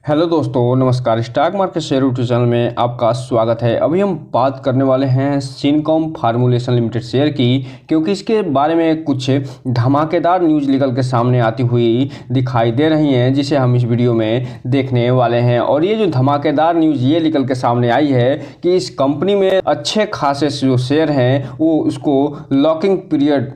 Hello दोस्तों, नमस्कार। Stock market share YouTube channel में आपका स्वागत है। अभी हम बात करने वाले हैं सिनकॉम फार्मूलेशन लिमिटेड शेयर की, क्योंकि इसके बारे में कुछ धमाकेदार न्यूज़ निकल के सामने आती हुई दिखाई दे रही हैं, जिसे हम इस वीडियो में देखने वाले हैं। और ये जो धमाकेदार न्यूज़ ये निकल के सामने आई है कि इस कंपनी में अच्छे खासे जो शेयर हैं वो उसको लॉकिंग पीरियड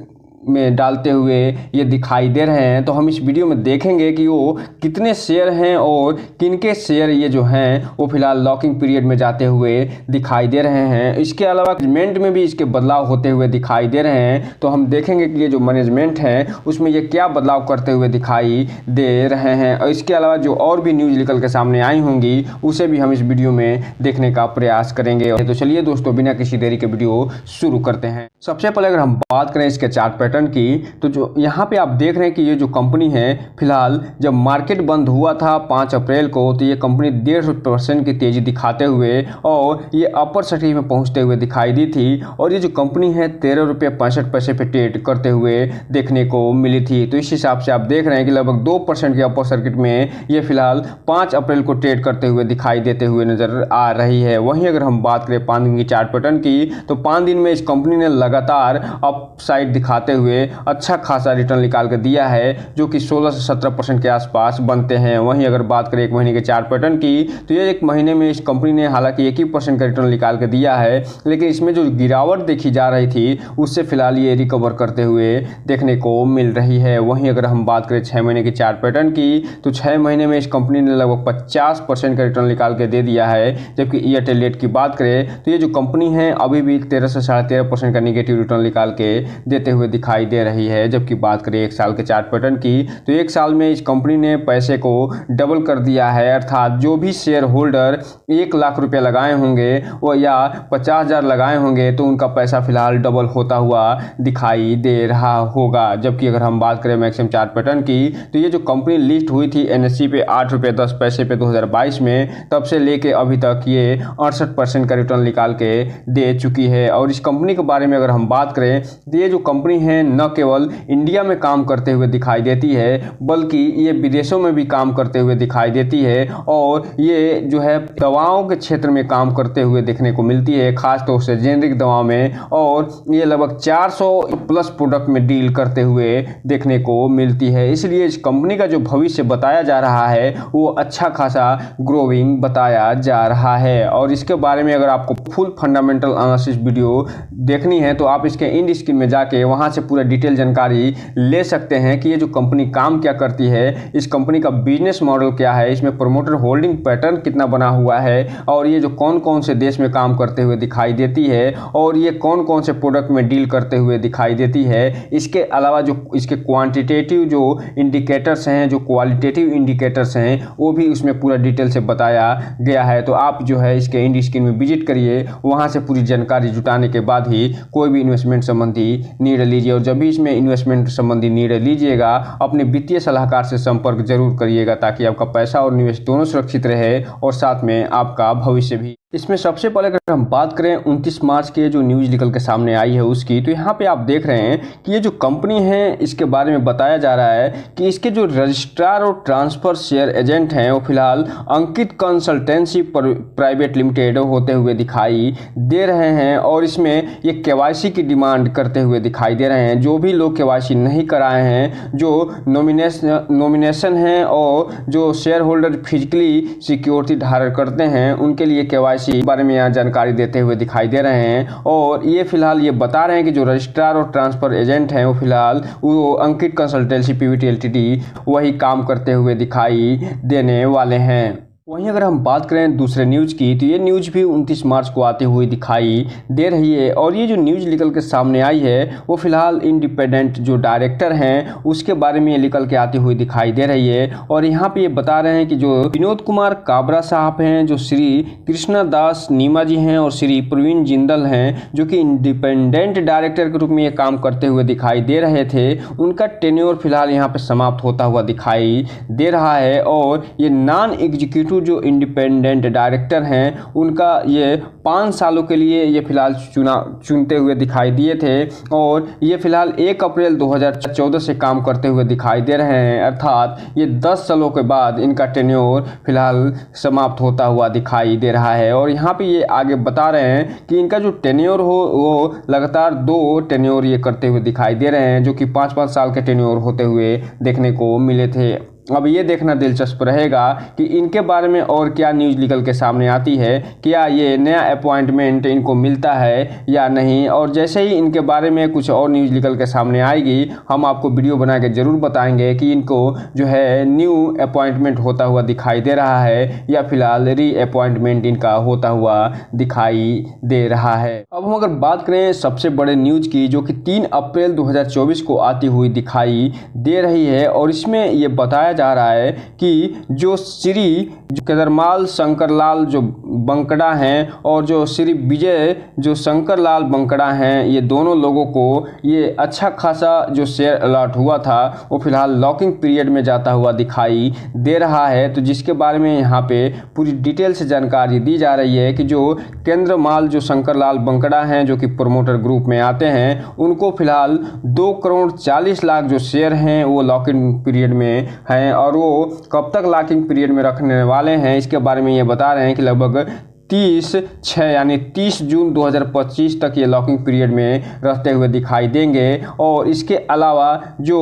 में डालते हुए ये दिखाई दे रहे हैं। तो हम इस वीडियो में देखेंगे कि वो कितने शेयर हैं और किनके शेयर ये जो हैं वो फिलहाल लॉकिंग पीरियड में जाते हुए दिखाई दे रहे हैं। इसके अलावा मैनेजमेंट में भी इसके बदलाव होते हुए दिखाई दे रहे हैं। तो हम देखेंगे कि ये जो मैनेजमेंट है उसमें ये क्या बदलाव करते हुए दिखाई दे रहे हैं। और इसके अलावा जो और भी न्यूज़ निकल के सामने आई होंगी उसे भी हम इस वीडियो में देखने का प्रयास करेंगे। तो चलिए दोस्तों, बिना किसी देरी के वीडियो शुरू करते हैं। सबसे पहले अगर हम बात करें इसके चार्ट पैटर्न की, तो जो यहाँ पे आप देख रहे हैं कि ये जो कंपनी है फिलहाल जब मार्केट बंद हुआ था 5 अप्रैल को, तो ये कंपनी 1.5% की तेजी दिखाते हुए और ये अपर सर्किट में पहुंचते हुए दिखाई दी थी। और ये जो कंपनी है 13 रुपये 65 पैसे पे ट्रेड करते हुए देखने को मिली थी। तो इस हिसाब से आप देख रहे हैं कि लगभग 2% के अपर सर्किट में ये फिलहाल 5 अप्रैल को ट्रेड करते हुए दिखाई देते हुए नजर आ रही है। वहीं अगर हम बात करें 5 दिन की चार्ट पैटर्न की, तो 5 दिन में इस कंपनी ने लगातार अप साइड दिखाते हुए अच्छा खासा रिटर्न निकाल कर दिया है, जो कि 16 से 17% के आसपास बनते हैं। वहीं अगर बात करें 1 महीने के चार्ट पैटर्न की, तो ये 1 महीने में इस कंपनी ने हालांकि 1% का रिटर्न निकाल कर दिया है, लेकिन इसमें जो गिरावट देखी जा रही थी उससे फिलहाल ये रिकवर करते हुए देखने को मिल रही है। वहीं अगर हम बात करें 6 महीने के चार्ट पैटर्न की, तो 6 महीने में इस कंपनी ने लगभग 50% का रिटर्न निकाल के दे दिया है। जबकि ईयर टू डेट की बात करें तो ये जो कंपनी है अभी भी 13 से 13.5% का निगेटिव रिटर्न निकाल के देते हुए दिखाई दे रही है। जबकि बात करें 1 साल के चार्ट पैटर्न की, तो 1 साल में इस कंपनी ने पैसे को डबल कर दिया है। अर्थात जो भी शेयर होल्डर 1 लाख रुपये लगाए होंगे वो या 50,000 लगाए होंगे तो उनका पैसा फिलहाल डबल होता हुआ दिखाई दे रहा होगा। जबकि अगर हम बात करें मैक्सिमम चार्ट पैटर्न की, तो ये जो कंपनी लिस्ट हुई थी NSE पे 8 रुपये 10 पैसे पे 2022 में, तब से लेके अभी तक ये 68% का रिटर्न निकाल के दे चुकी है। और इस कंपनी के बारे में अगर हम बात करें तो ये जो कंपनी है न केवल इंडिया में काम करते हुए दिखाई देती है, बल्कि ये विदेशों में भी काम करते हुए दिखाई देती है। और ये जो है दवाओं के क्षेत्र में काम करते हुए देखने को मिलती है, खास तौर से जेनरिक दवाओं में। और ये लगभग 400 प्लस प्रोडक्ट में डील करते हुए देखने को मिलती है। इसलिए इस कंपनी का जो भविष्य बताया जा रहा है वो अच्छा खासा ग्रोइंग बताया जा रहा है। और इसके बारे में अगर आपको फुल फंडामेंटल एनालिसिस वीडियो देखनी है तो आप इसके इंड स्क्रीन में जाके वहां से पूरा डिटेल जानकारी ले सकते हैं कि ये जो कंपनी काम क्या करती है, इस कंपनी का बिजनेस मॉडल क्या है, इसमें प्रमोटर होल्डिंग पैटर्न कितना बना हुआ है, और ये जो कौन कौन से देश में काम करते हुए दिखाई देती है, और ये कौन कौन से प्रोडक्ट में डील करते हुए दिखाई देती है। इसके अलावा जो इसके क्वांटिटेटिव जो इंडिकेटर्स हैं, जो क्वालिटेटिव इंडिकेटर्स हैं, वो भी उसमें पूरा डिटेल से बताया गया है। तो आप जो है इसके इंड स्क्रीन में विजिट करिए, वहाँ से पूरी जानकारी जुटाने के बाद ही कोई भी इन्वेस्टमेंट संबंधी निर्णय लीजिए। और जब भी इसमें इन्वेस्टमेंट संबंधी निर्णय लीजिएगा अपने वित्तीय सलाहकार से संपर्क जरूर करिएगा, ताकि आपका पैसा और निवेश दोनों सुरक्षित रहे और साथ में आपका भविष्य भी। इसमें सबसे पहले अगर हम बात करें 29 मार्च के जो न्यूज़ निकल के सामने आई है उसकी, तो यहाँ पे आप देख रहे हैं कि ये जो कंपनी है इसके बारे में बताया जा रहा है कि इसके जो रजिस्ट्रार और ट्रांसफर शेयर एजेंट हैं वो फिलहाल अंकित कंसल्टेंसी प्राइवेट लिमिटेड होते हुए दिखाई दे रहे हैं। और इसमें ये KYC की डिमांड करते हुए दिखाई दे रहे हैं। जो भी लोग KYC नहीं कराए हैं, जो नॉमिनेशन हैं और जो शेयर होल्डर फिजिकली सिक्योरिटी धारण करते हैं, उनके लिए KYC बारे में यहाँ जानकारी देते हुए दिखाई दे रहे हैं। और ये फिलहाल ये बता रहे हैं कि जो रजिस्ट्रार और ट्रांसफर एजेंट हैं वो फिलहाल वो अंकित कंसल्टेंसी PVT Ltd वही काम करते हुए दिखाई देने वाले हैं। वहीं अगर हम बात करें दूसरे न्यूज़ की, तो ये न्यूज़ भी 29 मार्च को आती हुई दिखाई दे रही है। और ये जो न्यूज़ निकल के सामने आई है वो फिलहाल इंडिपेंडेंट जो डायरेक्टर हैं उसके बारे में ये निकल के आती हुई दिखाई दे रही है। और यहाँ पे ये बता रहे हैं कि जो विनोद कुमार काबरा साहब हैं, जो श्री कृष्णा दास नीमा जी हैं और श्री प्रवीण जिंदल हैं, जो कि इंडिपेंडेंट डायरेक्टर के रूप में ये काम करते हुए दिखाई दे रहे थे, उनका टेन्योर फिलहाल यहाँ पे समाप्त होता हुआ दिखाई दे रहा है। और ये नॉन एग्जीक्यूटिव जो इंडिपेंडेंट डायरेक्टर हैं उनका ये 5 सालों के लिए ये फिलहाल चुनते हुए दिखाई दिए थे और ये फिलहाल 1 अप्रैल 2014 से काम करते हुए दिखाई दे रहे हैं, अर्थात ये 10 सालों के बाद इनका टेन्योर फिलहाल समाप्त होता हुआ दिखाई दे रहा है। और यहाँ पे ये आगे बता रहे हैं कि इनका जो टेन्योर हो वो लगातार 2 टेन्योर ये करते हुए दिखाई दे रहे हैं, जो कि 5-5 साल के टेन्योर होते हुए देखने को मिले थे। अब ये देखना दिलचस्प रहेगा कि इनके बारे में और क्या न्यूज़ निकल के सामने आती है, क्या ये नया अपॉइंटमेंट इनको मिलता है या नहीं। और जैसे ही इनके बारे में कुछ और न्यूज़ निकल के सामने आएगी हम आपको वीडियो बना के ज़रूर बताएंगे कि इनको जो है न्यू अपॉइंटमेंट होता हुआ दिखाई दे रहा है या फिलहाल री अपॉइंटमेंट इनका होता हुआ दिखाई दे रहा है। अब हम अगर बात करें सबसे बड़े न्यूज़ की, जो कि 3 अप्रैल 2024 को आती हुई दिखाई दे रही है, और इसमें ये बताया जा रहा है कि जो श्री केदारमाल शंकरलाल जो बंकड़ा हैं और जो श्री विजय जो शंकरलाल बंकड़ा हैं, ये दोनों लोगों को ये अच्छा खासा जो शेयर अलॉट हुआ था वो फिलहाल लॉकिंग पीरियड में जाता हुआ दिखाई दे रहा है। तो जिसके बारे में यहाँ पे पूरी डिटेल से जानकारी दी जा रही है कि जो केंद्रमाल जो शंकरलाल बंकड़ा हैं जो कि प्रोमोटर ग्रुप में आते हैं, उनको फिलहाल 2 करोड़ 40 लाख जो शेयर हैं वो लॉकिंग पीरियड में हैं और वो कब तक लॉकिंग पीरियड में रखने वाले हैं इसके बारे में ये बता रहे हैं कि लगभग 30/6 यानी 30 जून 2025 तक ये लॉकिंग पीरियड में रहते हुए दिखाई देंगे। और इसके अलावा जो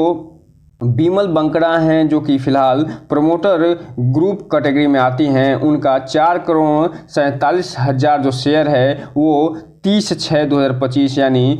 बिमल बंकड़ा हैं जो कि फिलहाल प्रमोटर ग्रुप कैटेगरी में आती हैं, उनका 4 करोड़ 47 हज़ार जो शेयर है वो 30/6/2025 यानी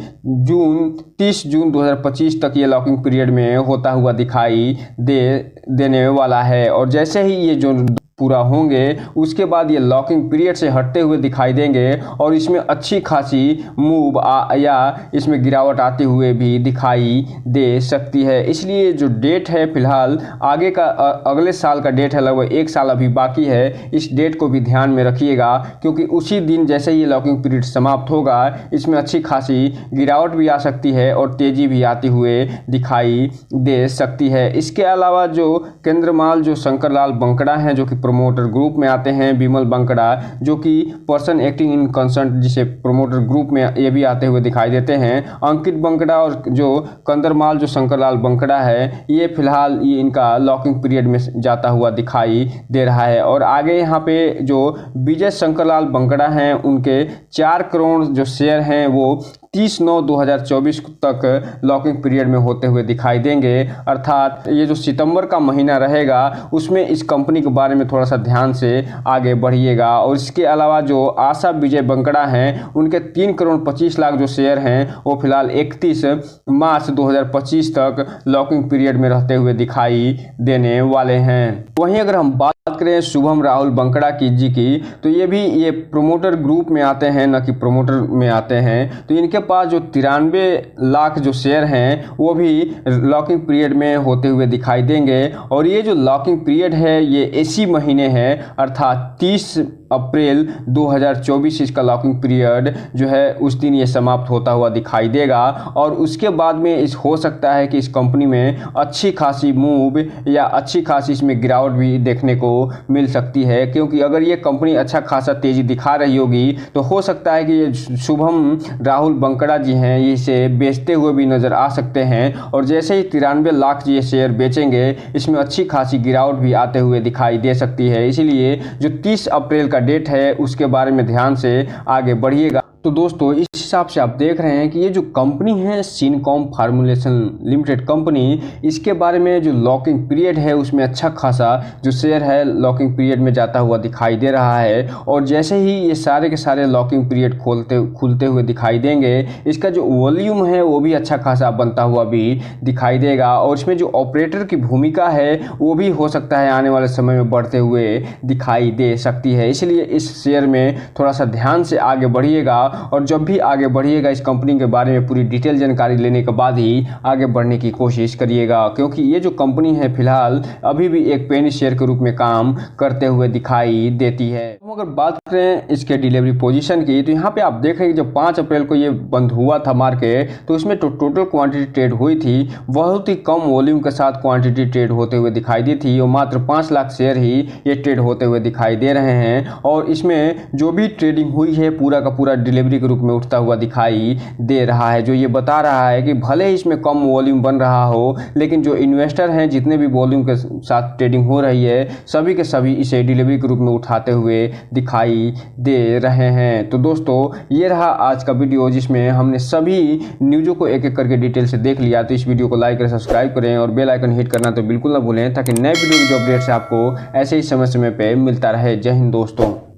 30 जून 2025 तक ये लॉकिंग पीरियड में होता हुआ दिखाई देने वाला है। और जैसे ही ये जो पूरा होंगे उसके बाद ये लॉकिंग पीरियड से हटते हुए दिखाई देंगे और इसमें अच्छी खासी मूव या इसमें गिरावट आते हुए भी दिखाई दे सकती है। इसलिए जो डेट है फिलहाल आगे का अगले साल का डेट है, लगभग 1 साल अभी बाकी है, इस डेट को भी ध्यान में रखिएगा क्योंकि उसी दिन जैसे ये लॉकिंग पीरियड समाप्त होगा इसमें अच्छी खासी गिरावट भी आ सकती है और तेज़ी भी आती हुए दिखाई दे सकती है। इसके अलावा जो केंद्रमाल जो शंकरलाल बंकड़ा हैं जो कि प्रोमोटर ग्रुप में आते हैं, बिमल बंकड़ा जो कि पर्सन एक्टिंग इन कंसर्न जिसे प्रोमोटर ग्रुप में ये भी आते हुए दिखाई देते हैं, अंकित बंकड़ा और जो कंदरमाल जो शंकरलाल बंकड़ा है ये फिलहाल ये इनका लॉकिंग पीरियड में जाता हुआ दिखाई दे रहा है। और आगे यहाँ पे जो विजय शंकरलाल बंकड़ा हैं उनके 4 करोड़ जो शेयर हैं वो 30/9/2024 तक लॉकिंग पीरियड में होते हुए दिखाई देंगे, अर्थात ये जो सितंबर का महीना रहेगा उसमें इस कंपनी के बारे में थोड़ा सा ध्यान से आगे बढ़िएगा। और इसके अलावा जो आशा विजय बंकड़ा हैं उनके 3 करोड़ 25 लाख जो शेयर हैं वो फिलहाल 31 मार्च 2025 तक लॉकिंग पीरियड में रहते हुए दिखाई देने वाले हैं। वहीं अगर हम बात करें शुभम राहुल बंकड़ा की तो ये प्रोमोटर ग्रुप में आते हैं, न कि प्रोमोटर में आते हैं। तो इनके पास जो 93 लाख जो शेयर हैं वो भी लॉकिंग पीरियड में होते हुए दिखाई देंगे। और ये जो लॉकिंग पीरियड है ये इसी महीने है, अर्थात 30 अप्रैल 2024 इसका लॉकिंग पीरियड जो है उस दिन ये समाप्त होता हुआ दिखाई देगा। और उसके बाद में हो सकता है कि इस कंपनी में अच्छी खासी मूव या अच्छी खासी इसमें गिरावट भी देखने को मिल सकती है, क्योंकि अगर ये कंपनी अच्छा खासा तेज़ी दिखा रही होगी तो हो सकता है कि ये शुभम राहुल बंकड़ा जी हैं ये इसे बेचते हुए भी नज़र आ सकते हैं। और जैसे ही 93 लाख ये शेयर बेचेंगे इसमें अच्छी खासी गिरावट भी आते हुए दिखाई दे सकती है। इसीलिए जो 30 अप्रैल का डेट है उसके बारे में ध्यान से आगे बढ़िएगा। तो दोस्तों इस हिसाब से आप देख रहे हैं कि ये जो कंपनी है सिनकॉम फार्मूलेशन लिमिटेड कंपनी, इसके बारे में जो लॉकिंग पीरियड है उसमें अच्छा खासा जो शेयर है लॉकिंग पीरियड में जाता हुआ दिखाई दे रहा है। और जैसे ही ये सारे के सारे लॉकिंग पीरियड खुलते हुए दिखाई देंगे इसका जो वॉल्यूम है वो भी अच्छा खासा बनता हुआ भी दिखाई देगा। और इसमें जो ऑपरेटर की भूमिका है वो भी हो सकता है आने वाले समय में बढ़ते हुए दिखाई दे सकती है। इसलिए इस शेयर में थोड़ा सा ध्यान से आगे बढ़िएगा और जब भी आगे बढ़िएगा इस कंपनी के बारे में पूरी डिटेल जानकारी लेने के बाद ही आगे बढ़ने की कोशिश करिएगा, क्योंकि ये जो कंपनी है फिलहाल अभी भी एक पेनी शेयर के रूप में काम करते हुए दिखाई देती है। हम अगर बात करें इसके डिलीवरी पोजीशन की, तो यहाँ पे आप देख रहे हैं कि जब 5 अप्रैल को ये बंद हुआ था मार्केट, तो इसमें टोटल क्वांटिटी ट्रेड हुई थी बहुत ही कम वॉल्यूम के साथ क्वांटिटी ट्रेड होते हुए दिखाई दी थी और मात्र 5 लाख शेयर ही ये ट्रेड होते हुए दिखाई दे रहे हैं। और इसमें जो भी ट्रेडिंग हुई है पूरा का पूरा डिलीवरी के रूप में उठता हुआ दिखाई दे रहा है, जो ये बता रहा है कि भले ही इसमें कम वॉल्यूम बन रहा हो, लेकिन जो इन्वेस्टर हैं जितने भी वॉल्यूम के साथ ट्रेडिंग हो रही है सभी के सभी इसे डिलीवरी के रूप में उठाते हुए दिखाई दे रहे हैं। तो दोस्तों ये रहा आज का वीडियो, जिसमें हमने सभी न्यूज़ों को एक एक करके डिटेल से देख लिया। तो इस वीडियो को लाइक करें, सब्सक्राइब करें और बेल आइकन हिट करना तो बिल्कुल ना भूलें, ताकि नए वीडियो की जो अपडेट्स है आपको ऐसे ही समय समय पे मिलता रहे। जय हिंद दोस्तों।